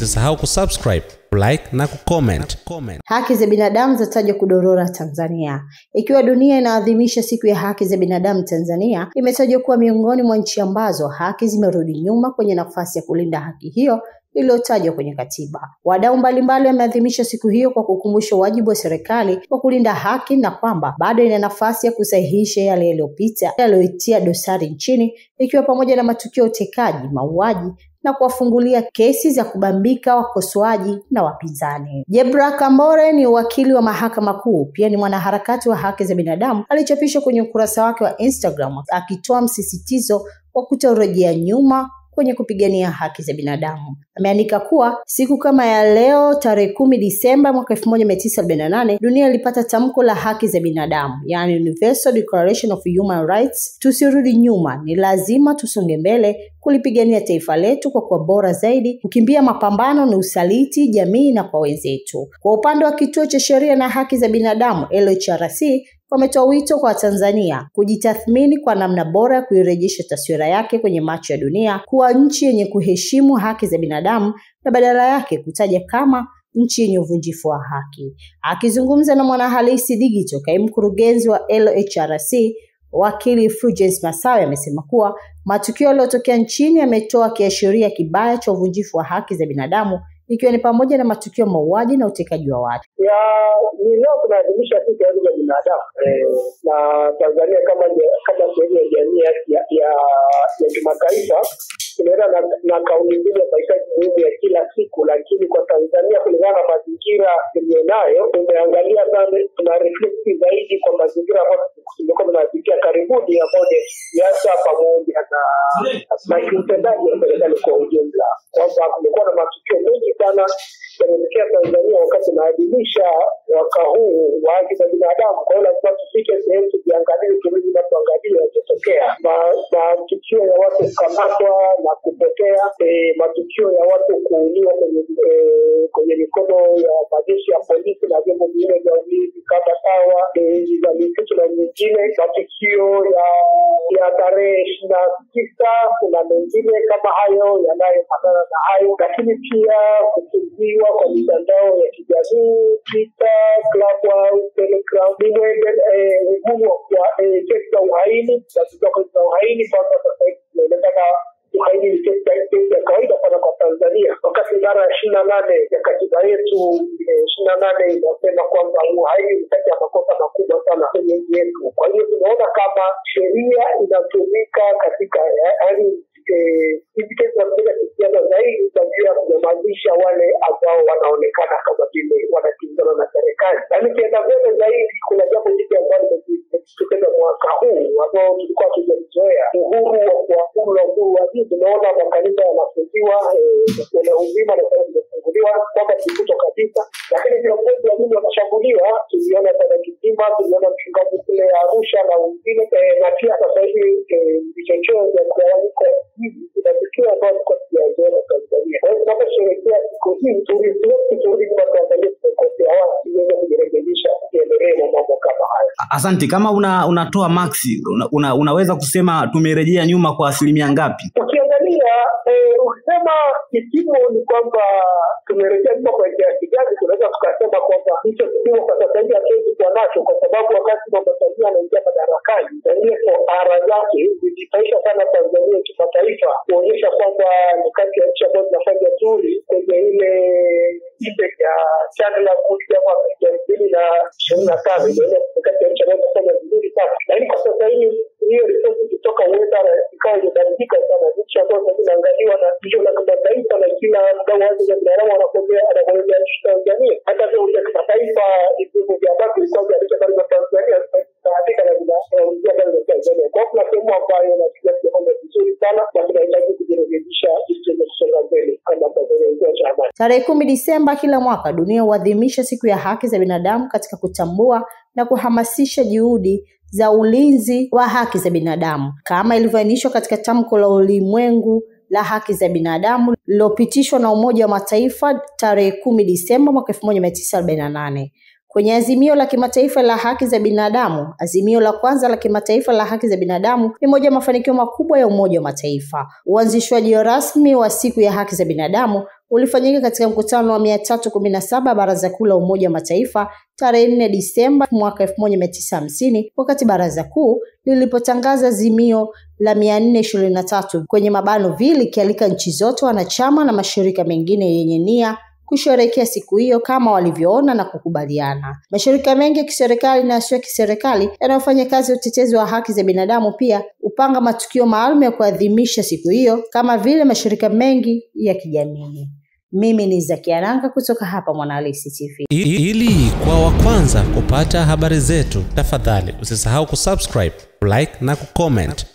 Usisahau kusubscribe, like na kucomment. Haki za binadamu zatajwa kudorora Tanzania. Ikiwa dunia inaadhimisha siku ya haki za binadamu, Tanzania imetajwa kuwa miongoni mwa nchi ambazo haki zimerudi nyuma kwenye nafasi ya kulinda haki hiyo iliyotajwa kwenye katiba. Wadau mbalimbali wameadhimisha siku hiyo kwa kukumbusha wajibu wa serikali wa kulinda haki na kwamba bado ina nafasi ya kusahihisha yale yaliyopita yaliyoitia dosari nchini, ikiwa pamoja na matukio ya utekaji, mauaji na kuwafungulia kesi za kubambika wakosoaji na wapinzani. Jebra Kambore ni wakili wa Mahakama Kuu, pia ni mwanaharakati wa haki za binadamu. Alichapisha kwenye ukurasa wake wa Instagram akitoa msisitizo wa kutorejea nyuma kwenye kupigania haki za binadamu. Ameandika kuwa siku kama ya leo tarehe 10 Disemba mwaka 1948 dunia ilipata tamko la haki za binadamu, yani Universal Declaration of Human Rights. Tusirudi nyuma, ni lazima tusonge mbele kulipigania taifa letu kwa kuwa bora zaidi, kukimbia mapambano na usaliti jamii na kwa wenzetu. Kwa upande wa Kituo cha Sheria na Haki za Binadamu LHRC, wametoa wito kwa Tanzania kujitathmini kwa namna bora ya kuirejesha taswira yake kwenye macho ya dunia kuwa nchi yenye kuheshimu haki za binadamu na badala yake kutaja kama nchi yenye uvunjifu wa haki. Akizungumza na Mwanahalisi Digital, kaimu mkurugenzi wa LHRC wakili Fulgence Masawe amesema kuwa matukio yaliyotokea nchini yametoa kiashiria kibaya cha uvunjifu wa haki za binadamu, ikiwa ni pamoja na matukio mauaji na utekaji wa watu. Ni leo tunaadhimisha siku ya haki za binadamu na Tanzania kama sehemu ya jamii ya kimataifa tunaenda na kauli mbiu ya mahitaji muhimu ya kila siku, lakini kwa Tanzania kulingana na mazingira tuliyonayo tumeangalia sana, tuna reflect zaidi kwa mazingira ambayo tulikuwa tunapitia karibuni ambayo ni siasa pamoja na kiutendaji wa serikali kwa ujumla, kwamba kumekuwa na matukio mengi sana yanatokea Tanzania wakati tunaadhimisha mwaka huu wa haki za binadamu. Kwa hiyo lazima tufike sehemu tujiangalie, tulizi na tuangalie yanayotokea, matukio ya watu kukamatwa na kupotea, matukio ya watu kuuliwa kwenye mikono ya majeshi ya polisi na vyombo vingine vya ulinzi kama sawa za misitu na nyingine, matukio ya tarehe 29 kuna mengine kama hayo yanayofanana na hayo, lakini pia kufungiwa kwa mitandao ya kijamii, Twitter, Clubhouse, Telegram, ugumu wa kesi za uhaini na kutoka za uhaini kwa sasa hivi inaonekana uhaini ni kesi ya kawaida sana kwa Tanzania, wakati mara 28 ya katiba yetu 28 inasema kwamba uhaini ni kati ya makosa makubwa sana kwenye nchi yetu. Kwa hiyo tunaona kama sheria inatumika katika hizi kesi za kupiga kisiasa zaidi kwa ajili ya kunyamazisha wale ambao wanaonekana kama vile wanakinzana na serikali. Yaani kienda mbele zaidi, kuna jambo jipya ambalo limejitokeza mwaka huu ambao tulikuwa tujazoea, uhuru wa kuabudu, uhuru wa dini. Tunaona makanisa yanafungiwa, kuna uzima na sasa zimefunguliwa kwamba kikuto kabisa, lakini viongozi wa dini wanashambuliwa. Tuliona sana Kizima, tuliona mchungaji kule Arusha na wengine, na pia sasa hivi vichocheo vya mgawanyiko hivi tunafikia ambao kwa siasa Tanzania. Kwa hiyo tunaposherehekea siku hii turudi kwa Tanzania tukosea wapi ili kujirekebisha, tuendelee na mambo kama haya. Asante. Kama unatoa maxi, unaweza kusema tumerejea nyuma kwa asilimia ngapi? Ukiangalia ukisema kipimo ni kwamba tumerejea nyuma kwa kiasi gani, tunaweza tukasema kwamba hicho kipimo kwa sasa hivi hatuwezi kuwa nacho, kwa sababu wakati Mama Samia anaingia madarakani Tanzania kwa ara zake zilitaisha sana Tanzania kimataifa, kuonyesha kwamba ni kati ya nchi ambazo zinafanya nzuri kwenye ile index ya Chandler Good Government ya 2025, ile kati ya nchi ambazo zinafanya vizuri sana. Lakini kwa sasa hivi hiyo ripoti kutoka Uingereza ikawa imebadilika sana, nchi ambazo zinaangaliwa na nchi za kimataifa na kila mdau wa haki za binadamu anakuambia nchi Tanzania. Hata vile ya kimataifa hivyo vya habari vilikuwa vinaandika habari za Tanzania katika na vinaongea habari za Tanzania. Kwa kuna sehemu ambayo inafikia kiwango vizuri sana na tunahitaji kujirekebisha ili tuweze kusonga mbele kama Tanzania ndio chama. Tarehe 10 Disemba kila mwaka dunia huadhimisha siku ya haki za binadamu katika kutambua na kuhamasisha juhudi za ulinzi wa haki za binadamu kama ilivyoainishwa katika tamko la ulimwengu la haki za binadamu lililopitishwa na Umoja wa Mataifa tarehe 10 Disemba mwaka 1948. Kwenye azimio la kimataifa la haki za binadamu, azimio la kwanza la kimataifa la haki za binadamu ni moja ya mafanikio makubwa ya Umoja wa Mataifa. Uanzishwaji rasmi wa siku ya haki za binadamu ulifanyika katika mkutano wa 317 Baraza Kuu la Umoja wa Mataifa tarehe 4 Disemba mwaka 1950, wakati Baraza Kuu lilipotangaza azimio la 423 kwenye mabano vile kialika nchi zote wanachama na mashirika mengine yenye nia kusherehekea siku hiyo kama walivyoona na kukubaliana. Mashirika mengi ya kiserikali na yasiyo kiserikali yanayofanya kazi ya utetezi wa haki za binadamu pia hupanga matukio maalum ya kuadhimisha siku hiyo kama vile mashirika mengi ya kijamii. Mimi ni Zakia Nanga kutoka hapa Mwanahalisi TV. Ili kwa wa kwanza kupata habari zetu, tafadhali usisahau kusubscribe, like na kucomment.